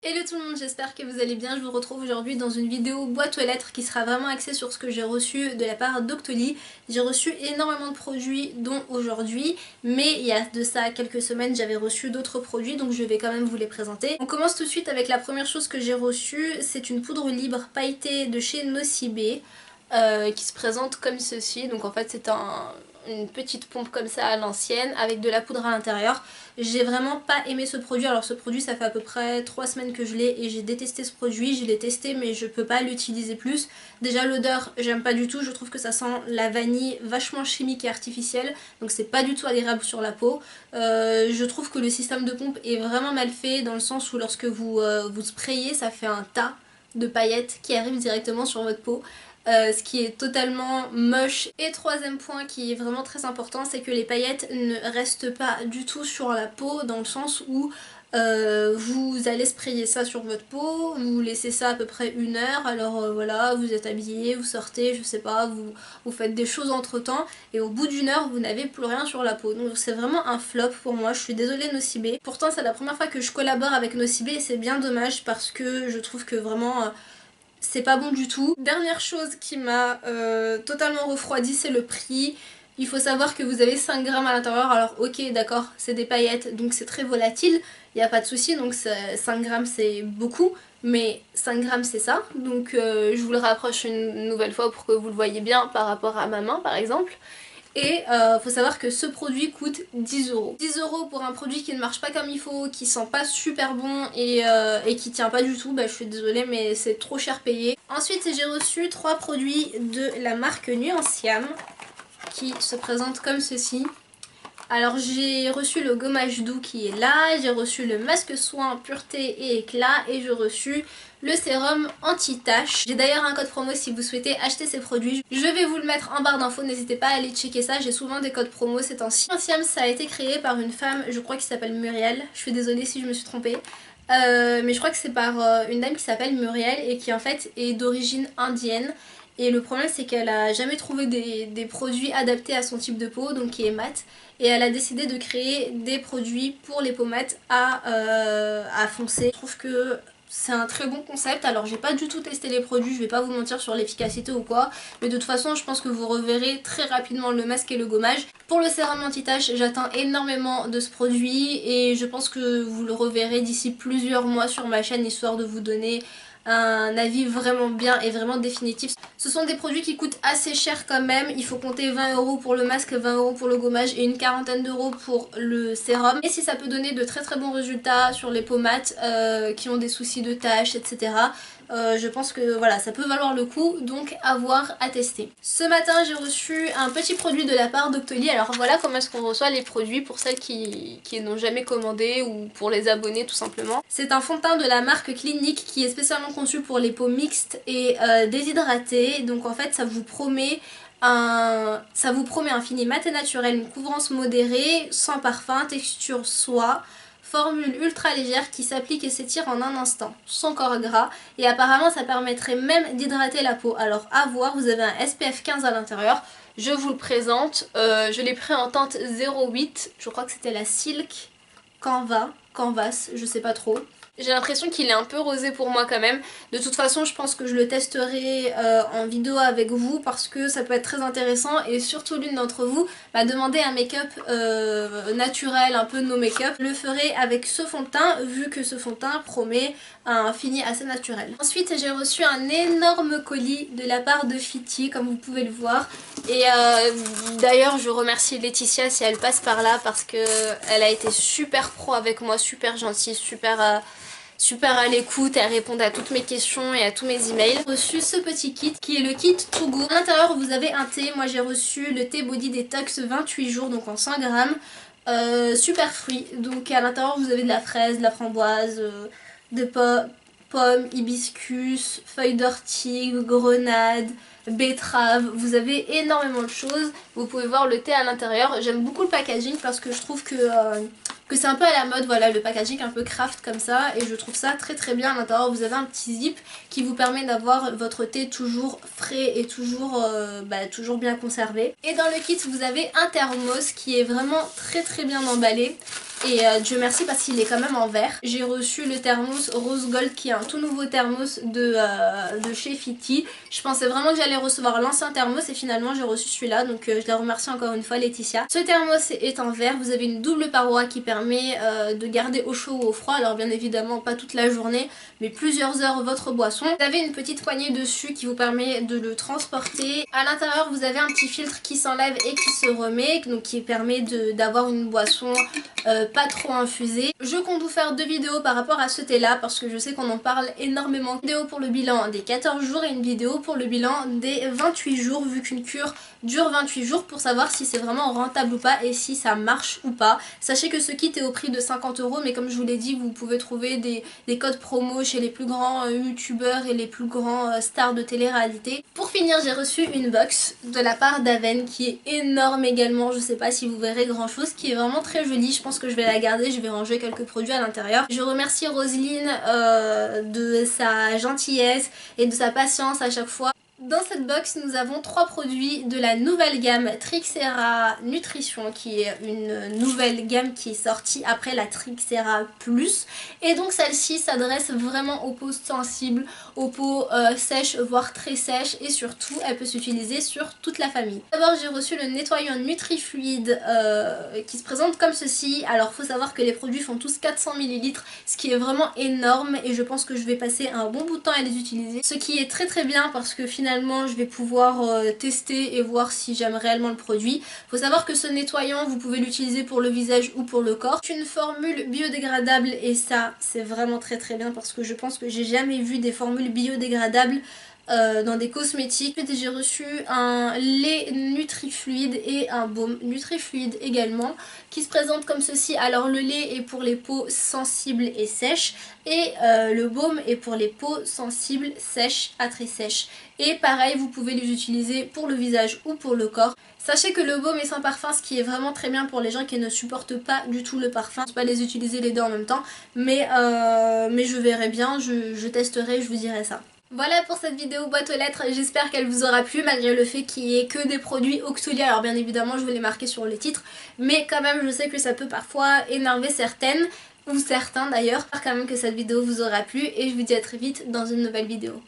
Hello tout le monde, j'espère que vous allez bien. Je vous retrouve aujourd'hui dans une vidéo boîte aux lettres qui sera vraiment axée sur ce que j'ai reçu de la part d'Octoly. J'ai reçu énormément de produits dont aujourd'hui, mais il y a de ça quelques semaines j'avais reçu d'autres produits, donc je vais quand même vous les présenter. On commence tout de suite avec la première chose que j'ai reçue, c'est une poudre libre pailletée de chez Nocibé qui se présente comme ceci. Donc en fait c'est une petite pompe comme ça à l'ancienne avec de la poudre à l'intérieur. J'ai vraiment pas aimé ce produit. Alors ce produit ça fait à peu près 3 semaines que je l'ai et j'ai détesté ce produit. Je l'ai testé mais je peux pas l'utiliser plus. Déjà l'odeur j'aime pas du tout, je trouve que ça sent la vanille vachement chimique et artificielle, donc c'est pas du tout agréable sur la peau. Je trouve que le système de pompe est vraiment mal fait dans le sens où lorsque vous sprayez ça fait un tas de paillettes qui arrivent directement sur votre peau. Ce qui est totalement moche. Et troisième point qui est vraiment très important, c'est que les paillettes ne restent pas du tout sur la peau, dans le sens où vous allez sprayer ça sur votre peau, vous laissez ça à peu près 1 heure, alors voilà, vous êtes habillé, vous sortez, je sais pas, vous faites des choses entre temps, et au bout d'1 heure vous n'avez plus rien sur la peau. Donc c'est vraiment un flop pour moi, je suis désolée Nocibé. Pourtant c'est la première fois que je collabore avec Nocibé et c'est bien dommage parce que je trouve que vraiment c'est pas bon du tout. Dernière chose qui m'a totalement refroidi, c'est le prix. Il faut savoir que vous avez 5 grammes à l'intérieur. Alors ok d'accord, c'est des paillettes donc c'est très volatile, il n'y a pas de souci, donc 5 grammes c'est beaucoup, mais 5 grammes c'est ça. Donc je vous le rapproche une nouvelle fois pour que vous le voyez bien par rapport à ma main par exemple. Et faut savoir que ce produit coûte 10 euros. 10 euros pour un produit qui ne marche pas comme il faut, qui sent pas super bon et qui tient pas du tout, bah je suis désolée mais c'est trop cher payé. Ensuite j'ai reçu 3 produits de la marque Nuanciam qui se présentent comme ceci. Alors j'ai reçu le gommage doux qui est là, j'ai reçu le masque soin pureté et éclat et j'ai reçu le sérum anti-tache. J'ai d'ailleurs un code promo si vous souhaitez acheter ces produits. Je vais vous le mettre en barre d'infos, n'hésitez pas à aller checker ça, j'ai souvent des codes promo ces temps-ci. Nuanciam, ça a été créé par une femme, je crois qui s'appelle Muriel, je suis désolée si je me suis trompée. Mais je crois que c'est par une dame qui s'appelle Muriel et qui en fait est d'origine indienne. Et le problème c'est qu'elle a jamais trouvé des produits adaptés à son type de peau, donc qui est mat. Et elle a décidé de créer des produits pour les peaux mates à foncer. Je trouve que c'est un très bon concept. Alors j'ai pas du tout testé les produits, je vais pas vous mentir sur l'efficacité ou quoi, mais de toute façon je pense que vous reverrez très rapidement le masque et le gommage. Pour le sérum anti-tache, j'attends énormément de ce produit et je pense que vous le reverrez d'ici plusieurs mois sur ma chaîne, histoire de vous donner un avis vraiment bien et vraiment définitif. Ce sont des produits qui coûtent assez cher quand même, il faut compter 20 euros pour le masque, 20 euros pour le gommage et une quarantaine d'euros pour le sérum. Et si ça peut donner de très très bons résultats sur les peaux mates qui ont des soucis de taches etc. Je pense que voilà, ça peut valoir le coup, donc à voir, à tester. Ce matin j'ai reçu un petit produit de la part d'Octoly. Alors voilà comment est-ce qu'on reçoit les produits pour celles qui n'ont jamais commandé ou pour les abonnés tout simplement. C'est un fond de teint de la marque Clinique qui est spécialement conçu pour les peaux mixtes et déshydratées. Donc en fait ça vous promet un fini mat et naturel, une couvrance modérée, sans parfum, texture soie, formule ultra légère qui s'applique et s'étire en un instant, sans corps gras, et apparemment ça permettrait même d'hydrater la peau. Alors à voir, vous avez un SPF 15 à l'intérieur, je vous le présente, je l'ai pris en teinte 08, je crois que c'était la Silk Canvas, je sais pas trop. J'ai l'impression qu'il est un peu rosé pour moi quand même. De toute façon je pense que je le testerai en vidéo avec vous parce que ça peut être très intéressant et surtout l'une d'entre vous m'a demandé un make-up naturel, un peu no make-up. Je le ferai avec ce fond de teint vu que ce fond de teint promet un fini assez naturel. Ensuite j'ai reçu un énorme colis de la part de Fiti comme vous pouvez le voir. Et d'ailleurs je remercie Laetitia si elle passe par là parce que elle a été super pro avec moi, super gentille, super à l'écoute, elle répond à toutes mes questions et à tous mes emails. J'ai reçu ce petit kit qui est le kit To Go. À l'intérieur vous avez un thé, moi j'ai reçu le thé Body Detox 28 jours donc en 100 grammes. Super fruits, donc à l'intérieur vous avez de la fraise, de la framboise, de pommes, hibiscus, feuilles d'ortie, grenade, betterave, vous avez énormément de choses. Vous pouvez voir le thé à l'intérieur. J'aime beaucoup le packaging parce que je trouve que c'est un peu à la mode, voilà, le packaging un peu craft comme ça, et je trouve ça très très bien. À l'intérieur vous avez un petit zip qui vous permet d'avoir votre thé toujours frais et toujours bien conservé. Et dans le kit vous avez un thermos qui est vraiment très très bien emballé. et Dieu merci parce qu'il est quand même en verre. J'ai reçu le thermos Rose Gold qui est un tout nouveau thermos de chez Fiti. Je pensais vraiment que j'allais recevoir l'ancien thermos et finalement j'ai reçu celui-là, donc je la remercie encore une fois Laetitia. Ce thermos est en verre, vous avez une double paroi qui permet de garder au chaud ou au froid, alors bien évidemment pas toute la journée mais plusieurs heures votre boisson. Vous avez une petite poignée dessus qui vous permet de le transporter. À l'intérieur vous avez un petit filtre qui s'enlève et qui se remet, donc qui permet d'avoir une boisson pas trop infusée. Je compte vous faire 2 vidéos par rapport à ce thé là parce que je sais qu'on en parle énormément. Une vidéo pour le bilan des 14 jours et une vidéo pour le bilan des 28 jours vu qu'une cure dure 28 jours pour savoir si c'est vraiment rentable ou pas et si ça marche ou pas. Sachez que ce kit est au prix de 50 € mais comme je vous l'ai dit vous pouvez trouver des codes promo chez les plus grands youtubeurs et les plus grands stars de télé-réalité. Pour finir j'ai reçu une box de la part d'Aven qui est énorme également, je sais pas si vous verrez grand chose, qui est vraiment très jolie, je pense que je vais la garder, je vais ranger quelques produits à l'intérieur. Je remercie Roselyne de sa gentillesse et de sa patience à chaque fois. Dans cette box nous avons 3 produits de la nouvelle gamme Trixera Nutrition qui est une nouvelle gamme qui est sortie après la Trixera Plus et donc celle-ci s'adresse vraiment aux peaux sensibles, aux peaux sèches voire très sèches et surtout elle peut s'utiliser sur toute la famille. D'abord j'ai reçu le nettoyant Nutrifluide qui se présente comme ceci. Alors faut savoir que les produits font tous 400 ml ce qui est vraiment énorme et je pense que je vais passer un bon bout de temps à les utiliser, ce qui est très bien parce que finalement je vais pouvoir tester et voir si j'aime réellement le produit. Faut savoir que ce nettoyant vous pouvez l'utiliser pour le visage ou pour le corps. C'est une formule biodégradable et ça c'est vraiment très bien parce que je pense que j'ai jamais vu des formules biodégradables dans des cosmétiques. J'ai reçu un lait Nutrifluide et un baume Nutrifluide également qui se présentent comme ceci. Alors le lait est pour les peaux sensibles et sèches et le baume est pour les peaux sensibles, sèches à très sèches. Et pareil vous pouvez les utiliser pour le visage ou pour le corps. Sachez que le baume est sans parfum, ce qui est vraiment très bien pour les gens qui ne supportent pas du tout le parfum. Je ne peux pas les utiliser les deux en même temps mais je verrai bien, je testerai, je vous dirai ça. Voilà pour cette vidéo boîte aux lettres, j'espère qu'elle vous aura plu malgré le fait qu'il n'y ait que des produits Octoly. Alors bien évidemment je vous l'ai marqué sur le titre mais quand même je sais que ça peut parfois énerver certaines ou certains d'ailleurs. J'espère quand même que cette vidéo vous aura plu et je vous dis à très vite dans une nouvelle vidéo.